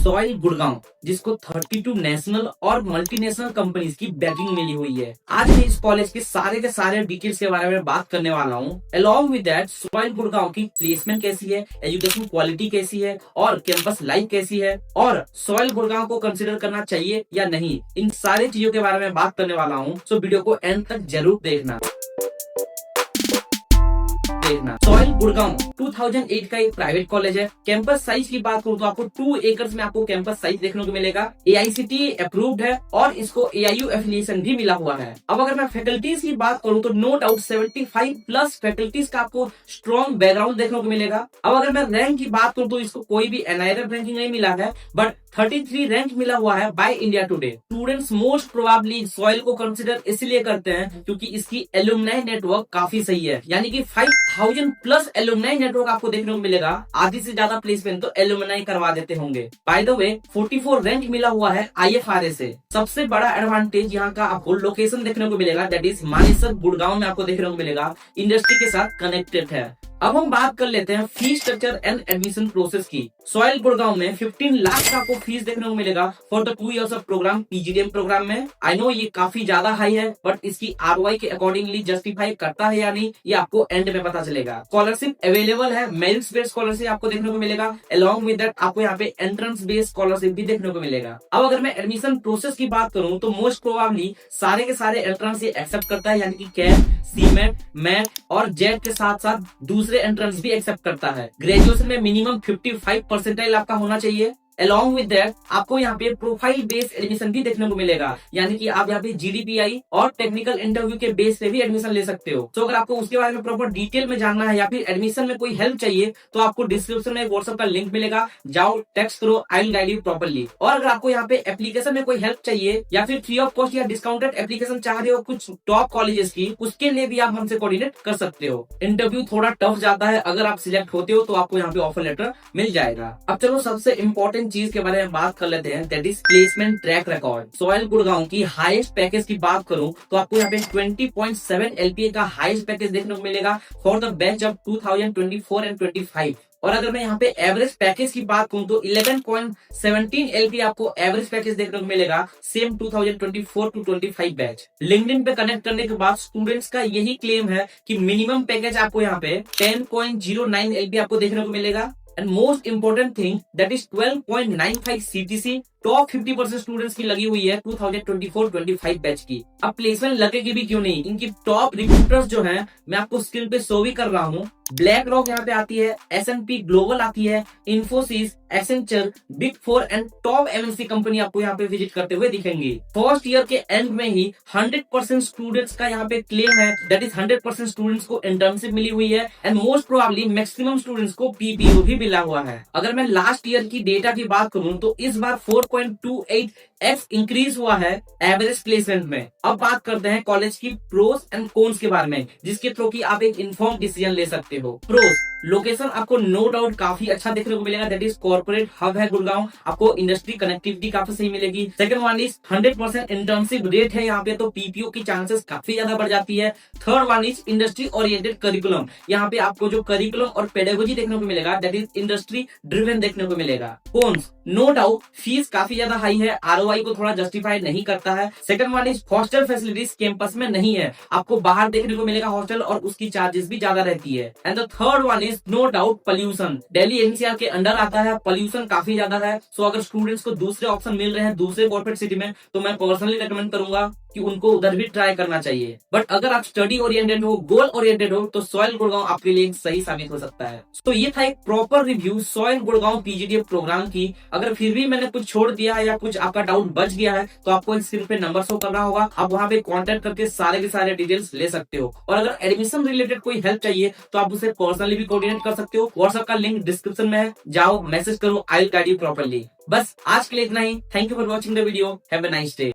Soil Gurgaon, जिसको 32 national और multinational companies की बैकिंग मिली हुई है। आज मैं इस कॉलेज के सारे डिटेल्स के बारे में बात करने वाला हूँ। Along with that soil Gurgaon की प्लेसमेंट कैसी है, एजुकेशन क्वालिटी कैसी है और कैंपस लाइफ कैसी है और सॉइल गुड़गांव को कंसिडर करना चाहिए या नहीं, इन सारी चीजों के बारे में बात करने वाला हूँ। सो वीडियो को एंड तक जरूर देखना। सॉइल गुड़गांव 2008 का एक प्राइवेट कॉलेज है। कैंपस साइज की बात करूं तो आपको 2 एकर्स में आपको कैंपस साइज देखने को मिलेगा। AICTE अप्रूव्ड है और इसको AIU एफिलिएशन भी मिला हुआ है। अब अगर मैं फैकल्टीज की बात करूं तो नो डाउट 75 प्लस फैकल्टीज का आपको स्ट्रॉन्ग बैकग्राउंड देखने को मिलेगा। अब अगर मैं रैंक की बात करूं तो इसको कोई भी NIRF रैंकिंग नहीं मिला है, बट 33 रैंक मिला हुआ है by India today. Students most probably soil को कंसिडर इसलिए करते हैं क्योंकि इसकी एलुमनाई नेटवर्क काफी सही है, यानी कि 5000 प्लस एलुमनाई नेटवर्क आपको देखने को मिलेगा। आधी से ज्यादा प्लेसमेंट तो एलुमनाई करवा देते होंगे। बाय द वे 44 रैंक मिला हुआ है IFRA से। सबसे बड़ा एडवांटेज यहाँ का आपको लोकेशन देखने को मिलेगा, दैट इज मानेसर गुड़गांव में आपको देखने को मिलेगा। इंडस्ट्री के साथ कनेक्टेड है। अब हम बात कर लेते हैं fees structure and admission process की। सॉइल गुड़गांव में 15 लाख का आपको फीस देखने को मिलेगा for the 2 years of program PGDM program में। आई नो ये काफी ज्यादा हाई है, बट इसकी ROI के अकॉर्डिंगली जस्टिफाई करता है या नहीं, ये आपको एंड में पता चलेगा। स्कॉलरशिप अवेलेबल है, मेरिट्स बेस्ड स्कॉलरशिप आपको देखने को मिलेगा। अलॉन्ग विद दैट आपको यहाँ पे एंट्रेंस बेस्ड स्कॉलरशिप भी देखने को मिलेगा। अब अगर मैं एडमिशन प्रोसेस की बात करूँ तो मोस्ट प्रोबेबली सारे के सारे एंट्रेंस ये एक्सेप्ट करता है, यानी कि कैट, CMAT, मैट और जेट के साथ साथ दूसरे एंट्रेंस भी एक्सेप्ट करता है। ग्रेजुएशन में मिनिमम 55 परसेंटाइल आपका होना चाहिए। अलॉन्ग विद दैट आपको यहाँ पे प्रोफाइल बेस्ड एडमिशन भी देखने को मिलेगा, यानी कि आप यहाँ पे GDPI और टेक्निकल इंटरव्यू के बेस पे भी एडमिशन ले सकते हो। तो अगर आपको उसके बारे में प्रॉपर डिटेल में जानना है या फिर एडमिशन में कोई हेल्प चाहिए तो आपको डिस्क्रिप्शन में व्हाट्सएप का लिंक मिलेगा, जाओ टेक्स्ट करो, I will guide you properly. और अगर आपको यहाँ पे एप्लीकेशन में कोई हेल्प चाहिए या फिर फ्री ऑफ कॉस्ट या डिस्काउंटेड एप्लीकेशन चाह रहे हो कुछ टॉप कॉलेजेस की, उसके लिए भी आप हमसे कोऑर्डिनेट कर सकते हो। इंटरव्यू थोड़ा टफ जाता है, अगर आप सिलेक्ट होते हो तो आपको यहाँ पे ऑफर लेटर मिल जाएगा। अब चलो सबसे इंपॉर्टेंट चीज के बारे में बात कर लेते हैं, that is placement track record. Soil Gurgaon की हाईएस्ट पैकेज की बात करूं तो आपको यहाँ पे 20.7 LPA का हाईएस्ट पैकेज देखने को मिलेगा for the batch of 2024 and 25। और अगर मैं यहाँ पे एवरेज पैकेज की बात करूं तो 11.17 LPA आपको एवरेज पैकेज देखने को मिलेगा सेम 2024 टू 25 बैच। लिंक्डइन पे कनेक्ट करने के बाद स्टूडेंट्स का यही क्लेम है कि मिनिमम पैकेज आपको यहाँ पे 10.09 LPA आपको देखने को मिलेगा। And most important thing that is 12.95 CTC top 50% students की लगी हुई है 2024-25 बैच की। अब प्लेसमेंट लगेगी भी क्यों नहीं, इनकी टॉप रिक्रूटर्स जो हैं मैं आपको स्क्रीन पे शो भी कर रहा हूँ। ब्लैक रॉक यहाँ पे आती है, S&P ग्लोबल आती है, Infosys, Accenture, big 4 and top MNC company आपको यहाँ पे विजिट करते हुए दिखेंगी। फर्स्ट ईयर के एंड में ही 100% स्टूडेंट्स का यहाँ पे क्लेम है, दैट इज 100% स्टूडेंट्स को इंटर्नशिप मिली हुई है and most probably maximum students को PPO भी मिला हुआ है। अगर मैं लास्ट ईयर की डेटा की बात करूं तो इस बार 4.28x इंक्रीज हुआ है एवरेज प्लेसमेंट में। अब बात करते हैं कॉलेज की प्रोस एंड कॉन्स के बारे में, जिसके थ्रू की आप एक इन्फॉर्म डिसीजन ले सकते हो। प्रोस, लोकेशन आपको नो डाउट काफी अच्छा देखने को मिलेगा, दैट इज कॉर्पोरेट हब है गुड़गांव, आपको इंडस्ट्री कनेक्टिविटी काफी सही मिलेगी। Second one is 100% internship rate है यहाँ पे, तो PPO की चांसेस काफी ज्यादा बढ़ जाती है। Third one is industry oriented curriculum, यहाँ पे आपको जो करिकुलम और पेडागोजी देखने को मिलेगा दैट इज इंडस्ट्री ड्रिवन देखने को मिलेगा। कॉन्स, नो डाउट फीस काफी ज्यादा हाई है, ROI को थोड़ा जस्टिफाई नहीं करता है। Second one is hostel facilities campus में नहीं है, आपको बाहर देखने को मिलेगा हॉस्टल और उसकी चार्जेस भी ज्यादा रहती है। And the third one is no doubt pollution, Delhi NCR के अंडर आता है, पोल्यूशन काफी ज्यादा है। सो अगर स्टूडेंट्स को दूसरे ऑप्शन मिल रहे हैं दूसरे कॉर्पोरेट सिटी में तो मैं पर्सनली रेकमेंड करूंगा कि उनको उधर भी ट्राई करना चाहिए। बट अगर आप स्टडी ओरिएंटेड हो, गोल ओरिएंटेड हो, तो सॉइल गुड़गांव आपके लिए सही साबित हो सकता है। तो ये था एक proper review SOIL Gurgaon PGDM program की। अगर फिर भी मैंने कुछ छोड़ दिया है या कुछ आपका डाउट बच गया है तो आपको स्क्रीन पे नंबर शो कर रहा होगा, आप वहां पे कांटेक्ट करके सारे के सारे डिटेल्स ले सकते हो। और अगर एडमिशन रिलेटेड कोई हेल्प चाहिए तो आप उसे पर्सनली भी कोऑर्डिनेट कर सकते हो। व्हाट्सएप का लिंक डिस्क्रिप्शन में है, जाओ मैसेज करो, I will guide you properly. बस आज के लिए इतना ही। Thank you for watching the video, have a nice day.